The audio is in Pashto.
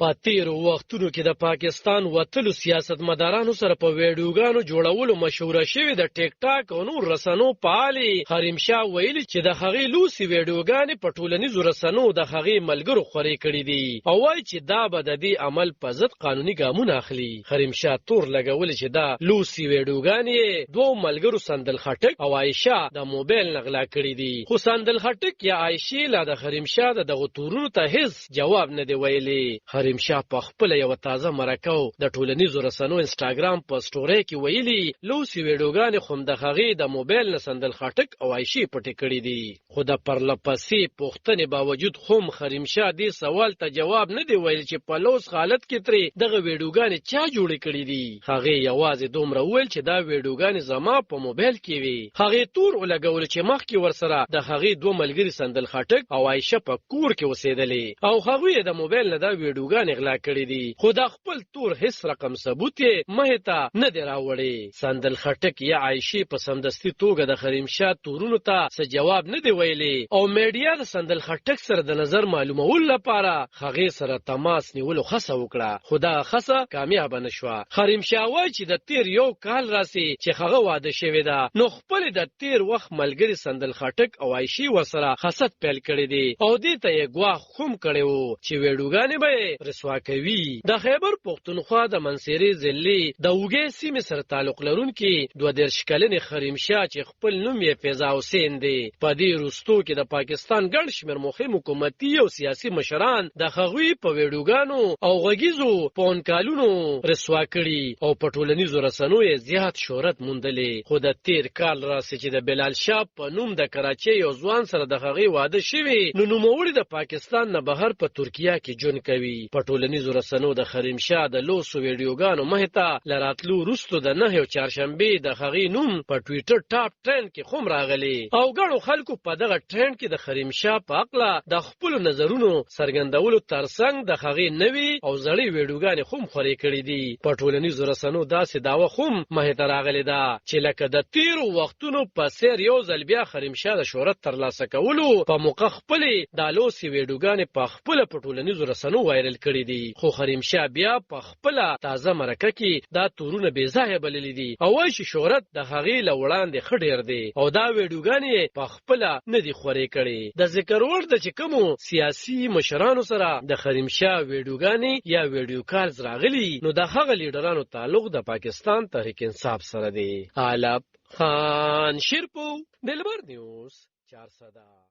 په تیرو وختونو کې د پاکستان وتلو سیاستمدارانو سره په ویډیوګانو جوړولو مشهوره شوې د ټیک ټاک او نور رسنو فعالي حریم شاه ویلي چې د هغې لوسي ویډیوګانې په ټولنیزو رسنو د هغې ملګرو خورې کړي دي او وایي چې دا به د دې عمل په ضد قانوني ګامونه اخلي. حریم شاه تور لګولي چې دا لوسي ویډیوګانې دوه ملګرو سندل خټک او عایشه د موبایل نغلا کړي دي، خو سندل خټک یا عایشې لا د حریم شاه دغه تورونو ته هیڅ جواب نه دی ویلي. حریم شاه په خپل یو تازه مرکه د ټولنیزو رسنو انسټاګرام په سټوري کې ویلي لوسي ویډیوګانې خو د هغې د موبایل نه سندل خټک او عایشې پټې کړي دي، خو د پرلپسې پوښتنې باوجود هم حریم شاه دې سوال ته جواب نه دی ویل چې په لوس حالت کې ترې دغه ویډیوګانې چا جوړې کړي دي. هغې یوازې دومره وویل چې دا ویډیوګانې زما په موبایل کې وي. هغې تور ولګول چې مخکې ورسره د هغې دوه ملګري سندل خټک او عایشه په کور کې اوسېدلې او هغوی د موبایل نه دا ویډیوګانې غلا کړي دي، خو دا خپل تور هیڅ رقم ثبوت یې مخې ته نه دی راوړی. سندل خټک یا عایشې په سمدستي توګه د حریم شاه تورونو ته څه جواب نه دی ویلی او میډیا د سندل خټک سره د نظر معلومولو لپاره هغې سره تماس نیولو هڅه وکړه، خو دا هڅه کامیابه نه شوه. حریم شاه وایي چې د تیر یو کال راسي چې هغه واده شوې ده، نو خپل د تیر وخت ملګري سندل خټک او عایشې ورسره حسد پیل کړی دی او دې ته یې ګواښ هم کړی و چې ویډیوګانې به یې رسوا کوي. د خیبر پښتونخوا د منصیرې ضلعې د اوږې سیمې سره تعلق لرونکي 32 کلنې حریم شاه چې خپل نوم یې فیضا حسین دی په دې وروستو کې د پاکستان ګڼ شمېر مهم حکومتي او سیاسي مشران د هغوی په ویډیوګانو او غږیزو فون کالونو رسوا کړي او په ټولنیزو رسنو یې زیات شهرت موندلې. خو د تیر کال راسي چې د بلال شاه په نوم د کراچۍ یو ځوان سره د هغې واده شوی، نو نوموړي د پاکستان نه بهر په ترکیه کې ژوند کوي. په ټولنیزو رسنو د حریم شاه د لوسو ویډیوګانو مخې ته له راتلو وروستو د 9 چهارشنبې د هغې نوم په ټویټر ټاپ ټرند کې هم راغلی او ګڼو خلکو په دغه ټرند کې د حریم شاه په هکله د خپلو نظرونو څرګندولو ترڅنګ د هغې نوې او زړې ویډیوګانې هم خورې کړي دي. په ټولنیزو رسنو داسې دعوه هم مخې ته راغلې ده چې لکه د تیرو وختونو په څېر یو ځل بیا حریم شاه د شهرت ترلاسه کولو په موقع خپلې دا لوسې ویډیوګانې په خپله په ټولنیزو رسنو وایرل کړي دي، خو حریم شاه بیا په خپله تازه مرکه کې دا تورونه بې ځایه بللي دي او وایي چې شهرت د هغې له وړاندې ښه ډېر دی او دا ویډیوګانې په خپله نه دي خورې کړي. د ذکر وړ ده چې کومو سیاسي مشرانو سره د حریم شاه ویډیوګانې یا ویډیو کالز راغلي، نو د هغه لیډرانو تعلق د پاکستان تحریک انصاف سره دی. علب خان شیرپو، دلبر نیوز 400.